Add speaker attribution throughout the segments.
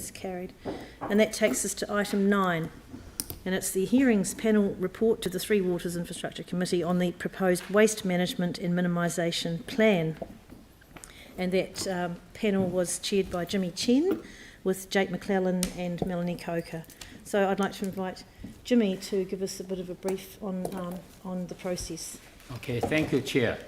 Speaker 1: That's carried. And that takes us to item 9. And it's the hearings panel report to the Three Waters Infrastructure Committee on the proposed waste management and minimisation plan. And that panel was chaired by Jimmy Chen with Jake McClellan and Melanie Coker. So I'd like to invite Jimmy to give us a bit of a brief on the process.
Speaker 2: Okay, thank you, Chair.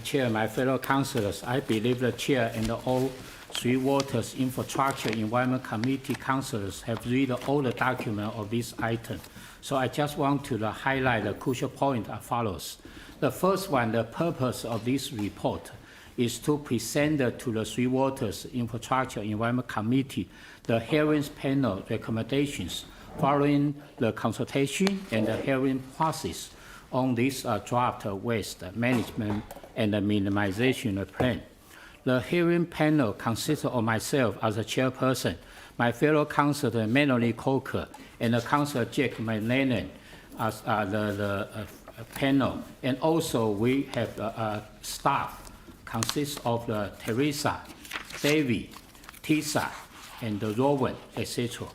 Speaker 2: Chair, my fellow councillors, I believe the Chair and all Three Waters Infrastructure Environment Committee councillors have read all the documents of this item. So I just want to highlight the crucial point as follows. The first one, the purpose of this report is to present to the Three Waters Infrastructure Environment Committee the hearings panel recommendations following the consultation and the hearing process on this draft waste management and minimization plan. The hearing panel consists of myself as a chairperson, my fellow councillor Melanie Coker, and the councillor Jake McLennan as the panel. And also we have staff consists of Teresa, Davey, Tisa, and Rowan, etc.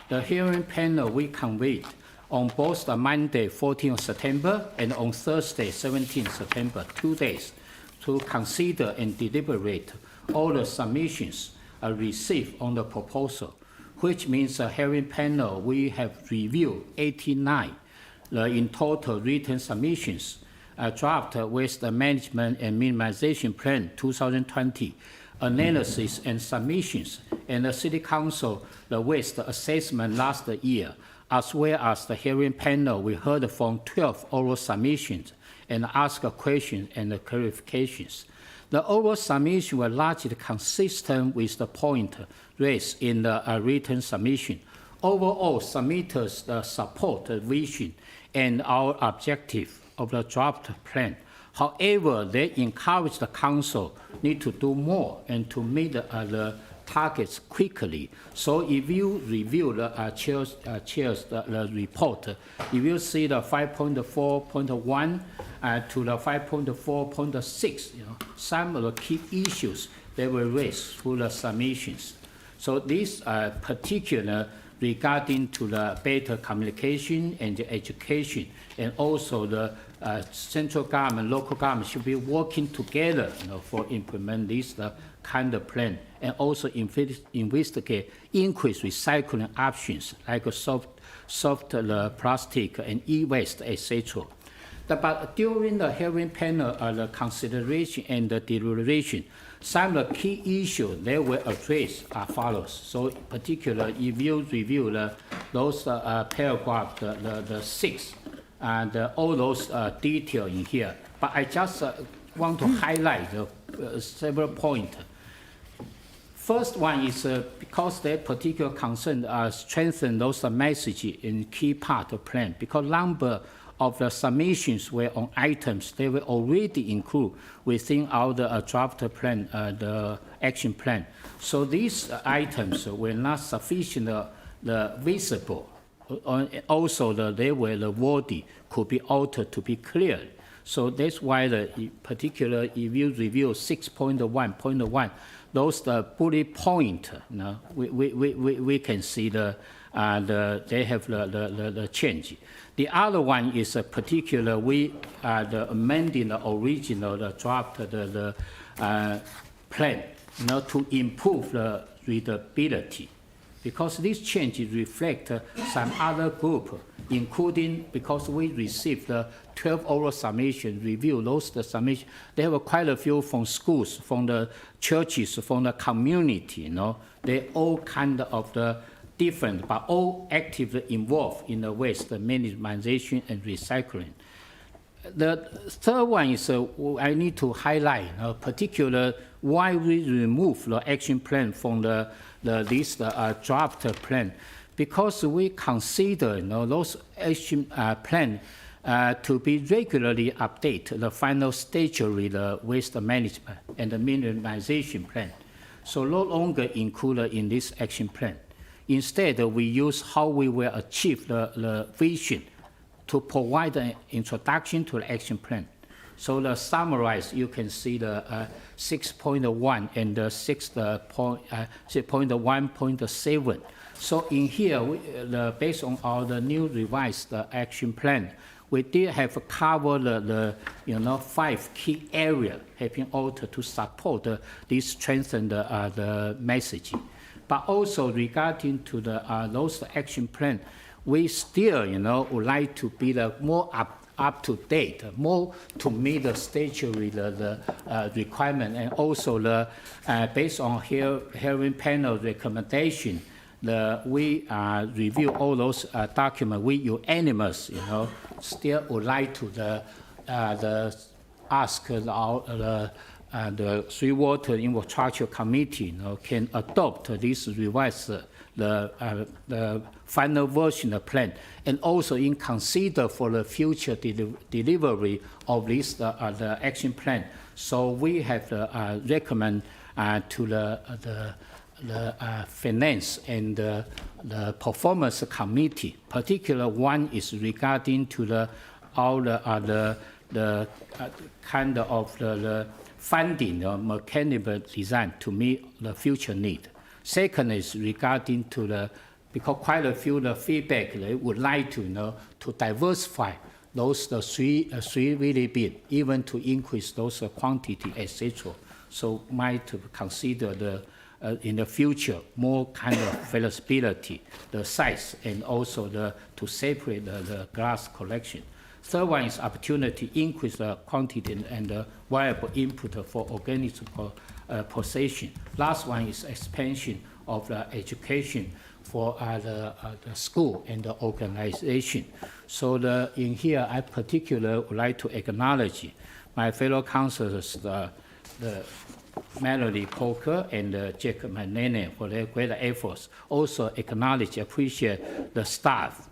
Speaker 2: The hearing panel we convened on both the Monday, 14th September, and on Thursday, 17th September, 2 days, to consider and deliberate all the submissions received on the proposal, which means the hearing panel, we have reviewed 89 in total written submissions, draft waste management and minimization plan 2020, analysis and submissions, and the City Council, the waste assessment last year, as well as the hearing panel, we heard from 12 oral submissions and asked questions and clarifications. The oral submissions were largely consistent with the point raised in the written submission. Overall, submitters support the vision and our objective of the draft plan. However, they encourage the Council need to do more and to meet the targets quickly. So if you review the chair's report, you will see the 5.4.1 to the 5.4.6, some of the key issues that were raised through the submissions. So this particular regarding to the better communication and the education, and also the central government, local government should be working together for implement this kind of plan, and also investigate increased recycling options like soft plastic and e-waste, etc. But during the hearing panel, the consideration and the deliberation, some of the key issues that were addressed are follows. So, particularly, if you review those paragraphs, the 6, and all those details in here. But I just want to highlight several points. First one is because their particular concern strengthen those messages in key part of plan, because number of the submissions were on items they were already included within our draft plan, the action plan. So these items were not sufficiently visible. Also, they were the wording could be altered to be clear. So that's why the particular, if you review 6.1.1, those bullet point, we can see they have the change. The other one is a particular, we the amending the original draft the plan, to improve the readability, because these changes reflect some other group, including because we received 12 oral submissions, review those submissions. There were quite a few from schools, from the churches, from the community. They all kind of the different, but all actively involved in the waste minimization and recycling. The third one is I need to highlight, particular why we remove the action plan from this draft plan, because we consider those action plan to be regularly update the final stage of the waste management and the minimization plan. So no longer included in this action plan. Instead, we use how we will achieve the vision to provide an introduction to the action plan. So the summarize, you can see the 6.1 and the 6.1.7. So in here, based on the new revised action plan, we did have covered the 5 key areas have been altered to support this strengthen the messaging. But also regarding to those action plan, we still would like to be more up to date, more to meet the statutory requirement, and also based on hearing panel recommendation. We review all those documents. We unanimous, still would like to ask the Three Water Infrastructure Committee, can adopt this revised the final version of plan, and also in consider for the future delivery of this the action plan. So we have recommend to the finance and the performance committee. Particular one is regarding to all the kind of the funding or mechanical design to meet the future need. Second is regarding to because quite a few feedback they would like to to diversify those three really big, even to increase those quantity, etc. So might consider in the future more kind of flexibility, the size, and also to separate the glass collection. Third one is opportunity increase the quantity and the viable input for organic processing. Last one is expansion of the education for the school and the organization. So in here, I particularly would like to acknowledge my fellow councillors, the Melody Coker and Jack Manene for their great efforts. Also appreciate the staff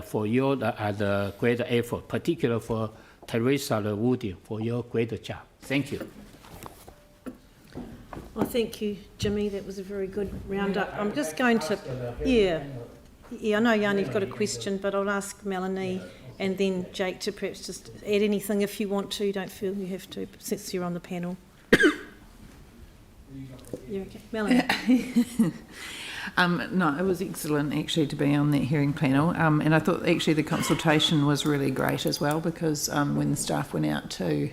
Speaker 2: for your the great effort, particularly for Teresa Woody for your great job. Thank you.
Speaker 1: Well, thank you, Jimmy. That was a very good roundup. I'm just going to, I know Yanni's got a question, but I'll ask Melanie and then Jake to perhaps just add anything if you want to. Don't feel you have to, since you're on the panel. You're okay. Melanie.
Speaker 3: No, it was excellent actually to be on that hearing panel, and I thought actually the consultation was really great as well, because when the staff went out to,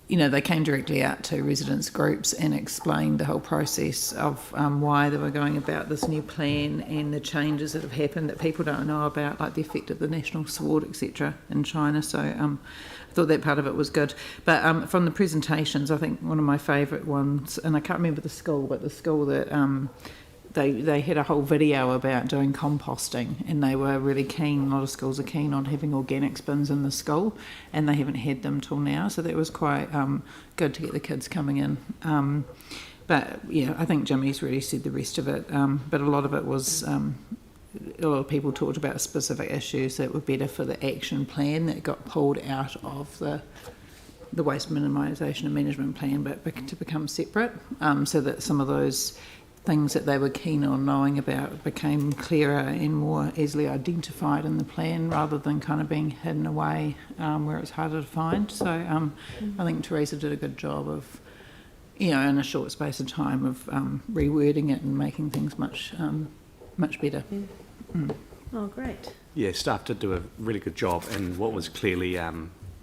Speaker 3: they came directly out to residents groups and explained the whole process of why they were going about this new plan and the changes that have happened that people don't know about, like the effect of the national sword, etc. in China. So I thought that part of it was good. But from the presentations, I think one of my favourite ones, and I can't remember the school, but the school that they had a whole video about doing composting, and they were really keen, a lot of schools are keen on having organics bins in the school, and they haven't had them till now, so that was quite good to get the kids coming in. But yeah, I think Jimmy's really said the rest of it, but a lot of it was, a lot of people talked about specific issues that were better for the action plan that got pulled out of the waste minimisation and management plan, but to become separate, so that some of those things that they were keen on knowing about became clearer and more easily identified in the plan, rather than kind of being hidden away where it's harder to find. So I think Teresa did a good job of, in a short space of time, of rewording it and making things much better. Yeah.
Speaker 1: Oh, great.
Speaker 4: Yeah, staff did do a really good job, and what was clearly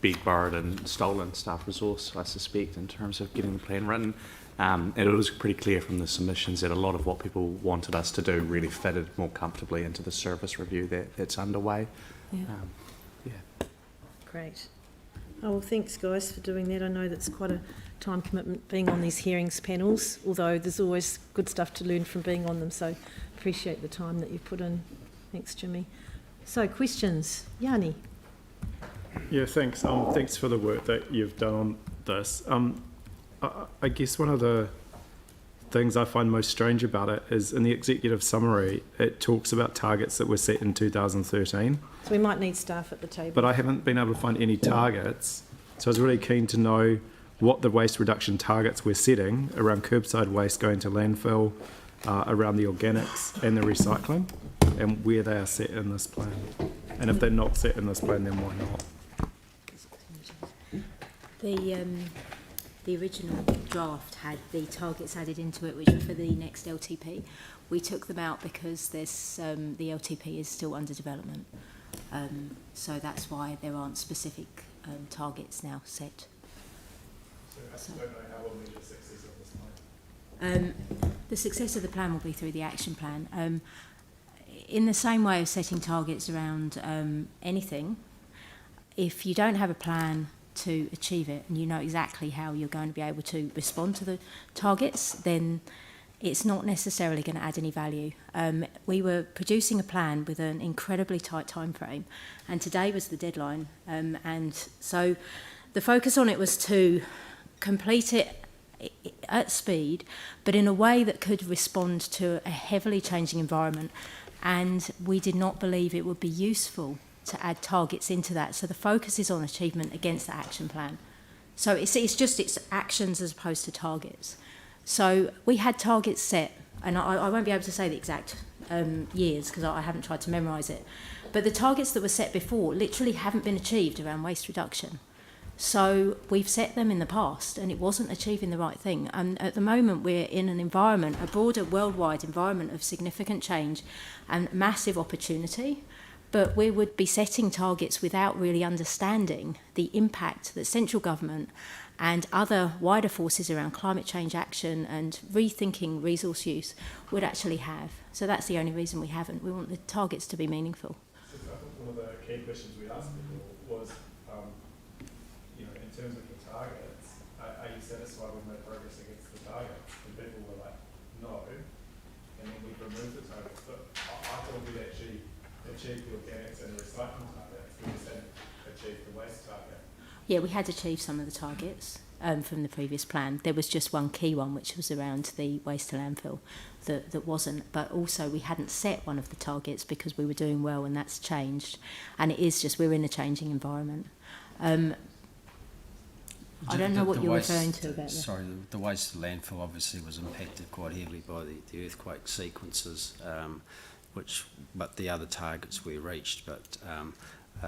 Speaker 4: big, borrowed and stolen staff resource, I suspect, in terms of getting the plan written. And it was pretty clear from the submissions that a lot of what people wanted us to do really fitted more comfortably into the service review that's underway.
Speaker 1: Yeah. Great. Oh, well, thanks, guys, for doing that. I know that's quite a time commitment being on these hearings panels, although there's always good stuff to learn from being on them, so appreciate the time that you've put in. Thanks, Jimmy. So, questions? Yanni?
Speaker 5: Yeah, thanks. Thanks for the work that you've done on this. I guess one of the things I find most strange about it is in the executive summary, it talks about targets that were set in 2013.
Speaker 1: So we might need staff at the table.
Speaker 5: But I haven't been able to find any targets. So I was really keen to know what the waste reduction targets we're setting around curbside waste going to landfill, around the organics and the recycling, and where they are set in this plan. And if they're not set in this plan, then why not?
Speaker 6: The original draft had the targets added into it, which were for the next LTP. We took them out because there's the LTP is still under development, so that's why there aren't specific targets now set.
Speaker 5: So I don't know how we'll measure success of this plan.
Speaker 6: The success of the plan will be through the action plan. In the same way of setting targets around anything, if you don't have a plan to achieve it and you know exactly how you're going to be able to respond to the targets, then it's not necessarily going to add any value. We were producing a plan with an incredibly tight time frame, and today was the deadline, and so the focus on it was to complete it at speed, but in a way that could respond to a heavily changing environment, and we did not believe it would be useful to add targets into that. So the focus is on achievement against the action plan. So it's actions as opposed to targets. So we had targets set, and I won't be able to say the exact years because I haven't tried to memorise it, but the targets that were set before literally haven't been achieved around waste reduction. So we've set them in the past and it wasn't achieving the right thing. And at the moment we're in an environment, a broader worldwide environment of significant change and massive opportunity, but we would be setting targets without really understanding the impact that central government and other wider forces around climate change action and rethinking resource use would actually have. So that's the only reason we haven't. We want the targets to be meaningful.
Speaker 5: So I think one of the key questions we asked people was, in terms of the targets, are you satisfied with no progress against the targets? And people were like, no, and then we removed the targets. But I thought we'd actually achieved the organics and the recycling targets. We just hadn't achieved the waste target.
Speaker 6: Yeah, we had achieved some of the targets from the previous plan. There was just one key one, which was around the waste to landfill, that wasn't. But also we hadn't set one of the targets because we were doing well, and that's changed. And it is just we're in a changing environment. I don't know what you're referring to about that.
Speaker 7: Sorry, the waste to landfill obviously was impacted quite heavily by the earthquake sequences, but the other targets we reached. But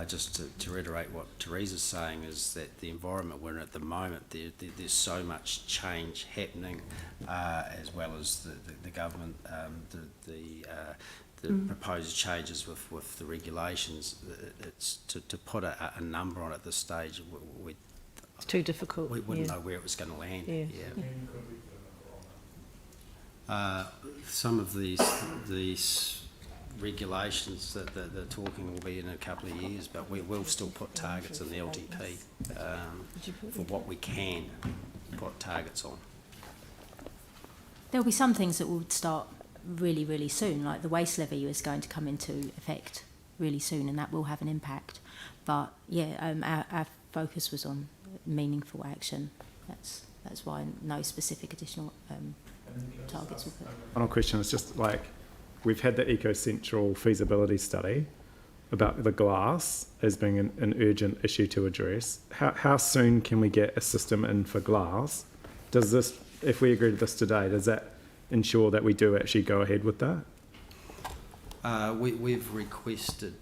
Speaker 7: just to reiterate what Teresa's saying is that the environment we're in at the moment, there's so much change happening, as well as the government, the proposed changes with the regulations. It's to put a number on it at this stage.
Speaker 1: It's too difficult.
Speaker 7: We wouldn't know where it was going to land.
Speaker 1: Yeah.
Speaker 7: Some of these regulations that they're talking will be in a couple of years, but we will still put targets in the LTP for what we can put targets on.
Speaker 6: There'll be some things that will start really, really soon, like the waste levy is going to come into effect really soon, and that will have an impact. But yeah, our focus was on meaningful action. That's why no specific additional targets were put.
Speaker 5: Final question is just like, we've had the Eco Central feasibility study about the glass as being an urgent issue to address. How soon can we get a system in for glass? Does this, if we agree to this today, does that ensure that we do actually go ahead with that?
Speaker 7: We've requested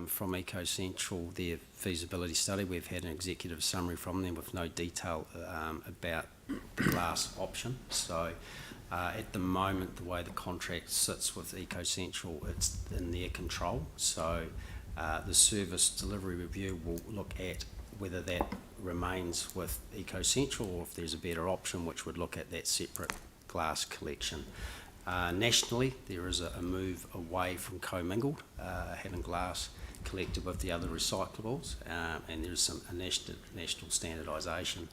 Speaker 7: from Eco Central their feasibility study. We've had an executive summary from them with no detail about the glass option. So at the moment, the way the contract sits with Eco Central, it's in their control. So the service delivery review will look at whether that remains with Eco Central or if there's a better option, which would look at that separate glass collection. Nationally, there is a move away from commingled, having glass collected with the other recyclables, and there's a national standardisation,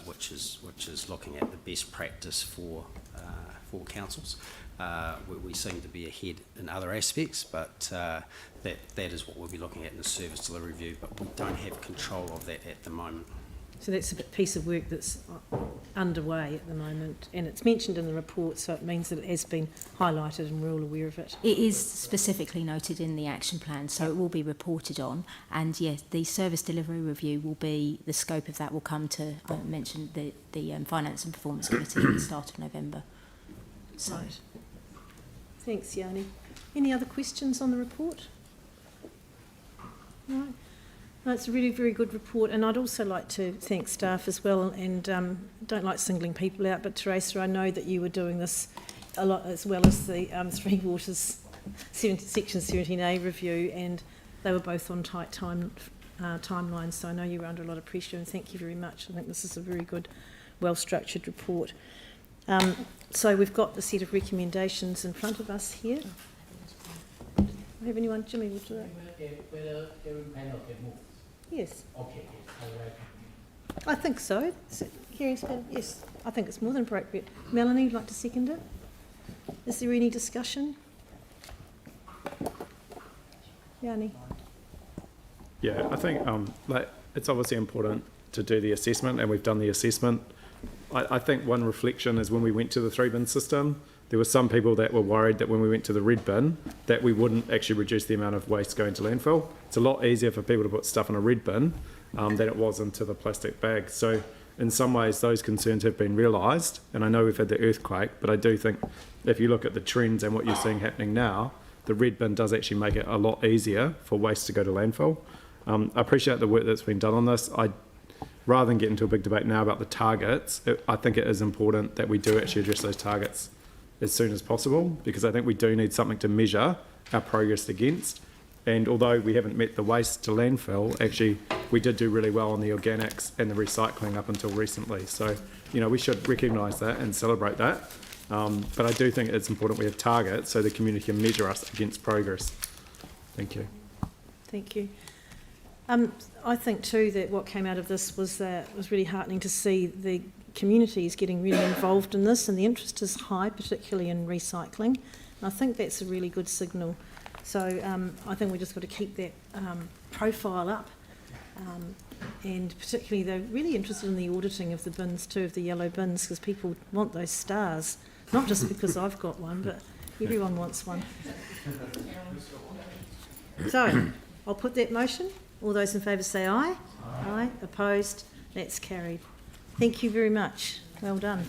Speaker 7: which is looking at the best practice for councils. We seem to be ahead in other aspects, but that is what we'll be looking at in the service delivery review, but we don't have control of that at the moment.
Speaker 1: So that's a piece of work that's underway at the moment, and it's mentioned in the report, so it means that it has been highlighted and we're all aware of it.
Speaker 6: It is specifically noted in the action plan, so it will be reported on. And yes, the service delivery review will be, the scope of that will come to, I mentioned the Finance and Performance Committee at the start of November. So.
Speaker 1: Right. Thanks, Yanni. Any other questions on the report? No. No, it's a really very good report, and I'd also like to thank staff as well, and don't like singling people out, but Teresa, I know that you were doing this a lot as well as the Three Waters Section 17A review, and they were both on tight timelines, so I know you were under a lot of pressure, and thank you very much. I think this is a very good, well-structured report. So we've got the set of recommendations in front of us here. Have anyone? Jimmy, will do that.
Speaker 2: Whether hearing panel can move.
Speaker 1: Yes.
Speaker 2: Okay, yes, all right.
Speaker 1: I think so. Hearing panel, yes, I think it's more than appropriate. Melanie, you'd like to second it? Is there any discussion? Yanni?
Speaker 5: Yeah, I think like it's obviously important to do the assessment, and we've done the assessment. I think one reflection is when we went to the 3-bin system, there were some people that were worried that when we went to the red bin, that we wouldn't actually reduce the amount of waste going to landfill. It's a lot easier for people to put stuff in a red bin than it was into the plastic bag. So in some ways, those concerns have been realised, and I know we've had the earthquake, but I do think if you look at the trends and what you're seeing happening now, the red bin does actually make it a lot easier for waste to go to landfill. I appreciate the work that's been done on this. Rather than get into a big debate now about the targets, I think it is important that we do actually address those targets as soon as possible, because I think we do need something to measure our progress against. And although we haven't met the waste to landfill, actually we did do really well on the organics and the recycling up until recently. So, you know, we should recognise that and celebrate that. But I do think it's important we have targets so the community can measure us against progress. Thank you.
Speaker 1: Thank you. I think too that what came out of this was that it was really heartening to see the communities getting really involved in this, and the interest is high, particularly in recycling. And I think that's a really good signal. So I think we just got to keep that profile up, and particularly they're really interested in the auditing of the bins too, of the yellow bins, because people want those stars, not just because I've got one, but everyone wants one. So I'll put that motion. All those in favour say aye. Aye. Opposed? That's carried. Thank you very much. Well done.